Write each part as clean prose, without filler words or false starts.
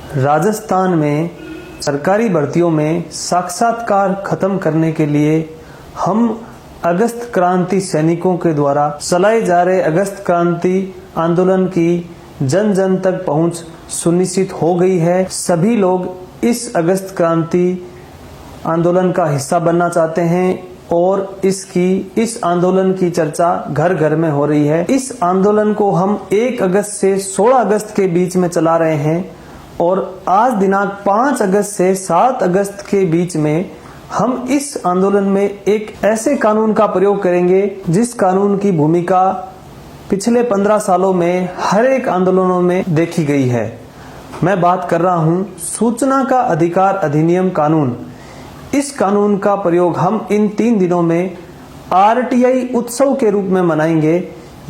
राजस्थान में सरकारी भर्तियों में साक्षात्कार खत्म करने के लिए हम अगस्त क्रांति सैनिकों के द्वारा चलाए जा रहे अगस्त क्रांति आंदोलन की जन जन तक पहुंच सुनिश्चित हो गई है। सभी लोग इस अगस्त क्रांति आंदोलन का हिस्सा बनना चाहते हैं और इस आंदोलन की चर्चा घर घर में हो रही है। इस आंदोलन को हम 1 अगस्त से 16 अगस्त के बीच में चला रहे हैं और आज दिनांक 5 अगस्त से 7 अगस्त के बीच में हम इस आंदोलन में एक ऐसे कानून का प्रयोग करेंगे जिस कानून की भूमिका पिछले 15 सालों में हर एक आंदोलनों में देखी गई है। मैं बात कर रहा हूं सूचना का अधिकार अधिनियम कानून। इस कानून का प्रयोग हम इन 3 दिनों में आरटीआई उत्सव के रूप में मनाएंगे।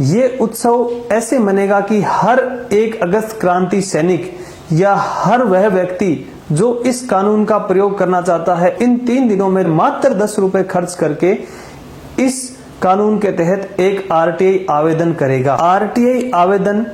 ये उत्सव ऐसे मनेगा कि हर 1 अगस्त क्रांति सैनिक या हर वह व्यक्ति जो इस कानून का प्रयोग करना चाहता है इन 3 दिनों में मात्र 10 रुपए खर्च करके इस कानून के तहत एक आरटीआई आवेदन करेगा। आरटीआई आवेदन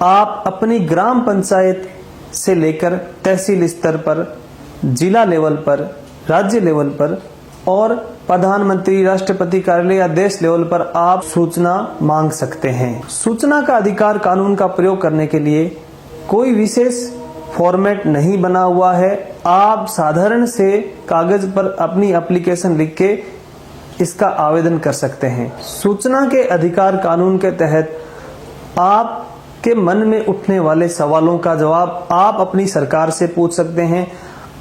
आप अपनी ग्राम पंचायत से लेकर तहसील स्तर पर, जिला लेवल पर, राज्य लेवल पर और प्रधानमंत्री, राष्ट्रपति कार्यालय या देश लेवल पर आप सूचना मांग सकते हैं। सूचना का अधिकार कानून का प्रयोग करने के लिए कोई विशेष फॉर्मेट नहीं बना हुआ है। आप साधारण से कागज पर अपनी एप्लीकेशन लिख के इसका आवेदन कर सकते हैं। सूचना के अधिकार कानून के तहत आपके मन में उठने वाले सवालों का जवाब आप अपनी सरकार से पूछ सकते हैं।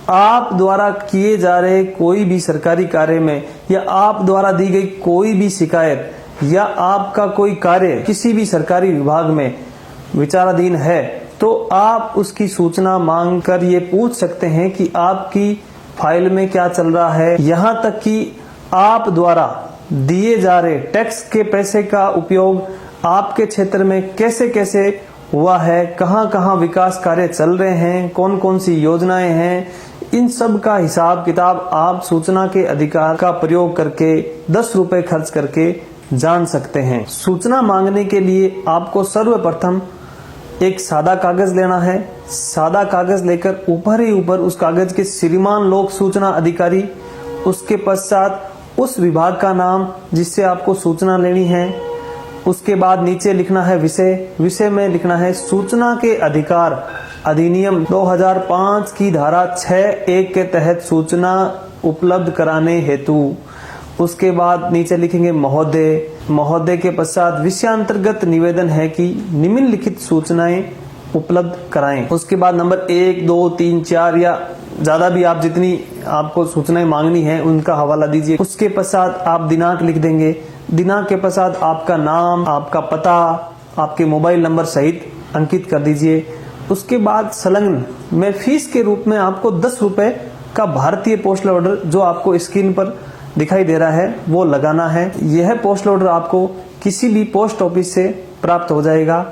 आप द्वारा किए जा रहे कोई भी सरकारी कार्य में या आप द्वारा दी गई कोई भी शिकायत या आपका कोई कार्य किसी भी सरकारी विभाग में विचाराधीन है तो आप उसकी सूचना मांग कर ये पूछ सकते हैं कि आपकी फाइल में क्या चल रहा है। यहाँ तक कि आप द्वारा दिए जा रहे टैक्स के पैसे का उपयोग आपके क्षेत्र में कैसे कैसे हुआ है, कहाँ कहाँ विकास कार्य चल रहे हैं, कौन कौन सी योजनाएं हैं, इन सब का हिसाब किताब आप सूचना के अधिकार का प्रयोग करके 10 रुपए खर्च करके जान सकते हैं। सूचना मांगने के लिए आपको सर्वप्रथम एक सादा कागज लेना है। सादा कागज लेकर ऊपर ही ऊपर उस कागज के श्रीमान लोक सूचना अधिकारी, उसके पश्चात उस विभाग का नाम जिससे आपको सूचना लेनी है, उसके बाद नीचे लिखना है विषय में लिखना है सूचना के अधिकार अधिनियम 2005 की धारा 6(1) के तहत सूचना उपलब्ध कराने हेतु। उसके बाद नीचे लिखेंगे महोदय के पश्चात विषयांतर्गत निवेदन है कि निम्नलिखित सूचनाएं उपलब्ध कराएं। उसके बाद नंबर 1, 2, 3, 4 या ज्यादा भी आप जितनी आपको सूचनाएं मांगनी है उनका हवाला दीजिए। उसके पश्चात आप दिनांक लिख देंगे। दिनांक के पश्चात आपका नाम, आपका पता, आपके मोबाइल नंबर सहित अंकित कर दीजिए। उसके बाद संलग्न में फीस के रूप में आपको 10 रुपए का भारतीय पोस्टल ऑर्डर जो आपको स्क्रीन पर दिखाई दे रहा है वो लगाना है। यह पोस्टल ऑर्डर आपको किसी भी पोस्ट ऑफिस से प्राप्त हो जाएगा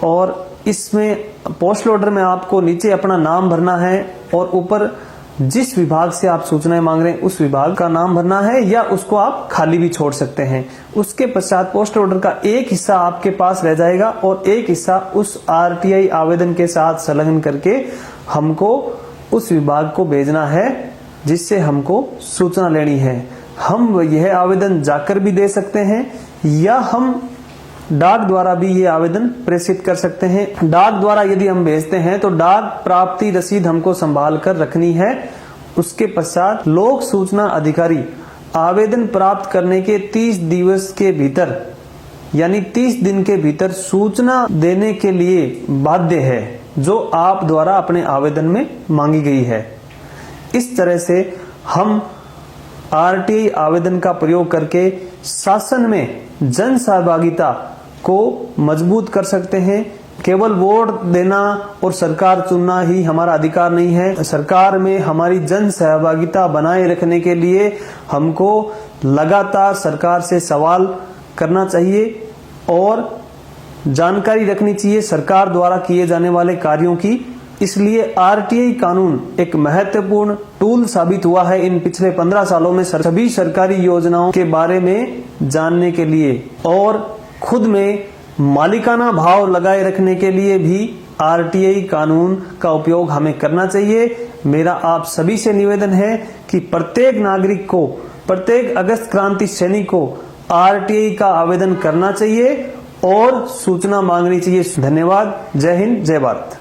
और इसमें पोस्टल ऑर्डर में आपको नीचे अपना नाम भरना है और ऊपर जिस विभाग से आप सूचनाएं मांग रहे हैं उस विभाग का नाम भरना है या उसको आप खाली भी छोड़ सकते हैं। उसके पश्चात पोस्टल ऑर्डर का एक हिस्सा आपके पास रह जाएगा और एक हिस्सा उस आरटीआई आवेदन के साथ संलग्न करके हमको उस विभाग को भेजना है जिससे हमको सूचना लेनी है। हम यह आवेदन जाकर भी दे सकते हैं या हम डाक द्वारा भी ये आवेदन प्रेषित कर सकते हैं। डाक द्वारा यदि हम भेजते हैं तो डाक प्राप्ति रसीद हमको संभाल कर रखनी है। उसके पश्चात लोक सूचना अधिकारी आवेदन प्राप्त करने के 30 दिवस के भीतर यानी 30 दिन के भीतर सूचना देने के लिए बाध्य है जो आप द्वारा अपने आवेदन में मांगी गई है। इस तरह से हम आरटीआई आवेदन का प्रयोग करके शासन में जन सहभागिता को मजबूत कर सकते हैं। केवल वोट देना और सरकार चुनना ही हमारा अधिकार नहीं है। सरकार में हमारी जन सहभागिता बनाए रखने के लिए हमको लगातार सरकार से सवाल करना चाहिए और जानकारी रखनी चाहिए सरकार द्वारा किए जाने वाले कार्यों की। इसलिए आरटीआई कानून एक महत्वपूर्ण टूल साबित हुआ है इन पिछले 15 सालों में सभी सरकारी योजनाओं के बारे में जानने के लिए और खुद में मालिकाना भाव लगाए रखने के लिए भी आरटीआई कानून का उपयोग हमें करना चाहिए। मेरा आप सभी से निवेदन है कि प्रत्येक नागरिक को, प्रत्येक अगस्त क्रांति सैनिक को आरटीआई का आवेदन करना चाहिए और सूचना मांगनी चाहिए। धन्यवाद। जय हिंद, जय भारत।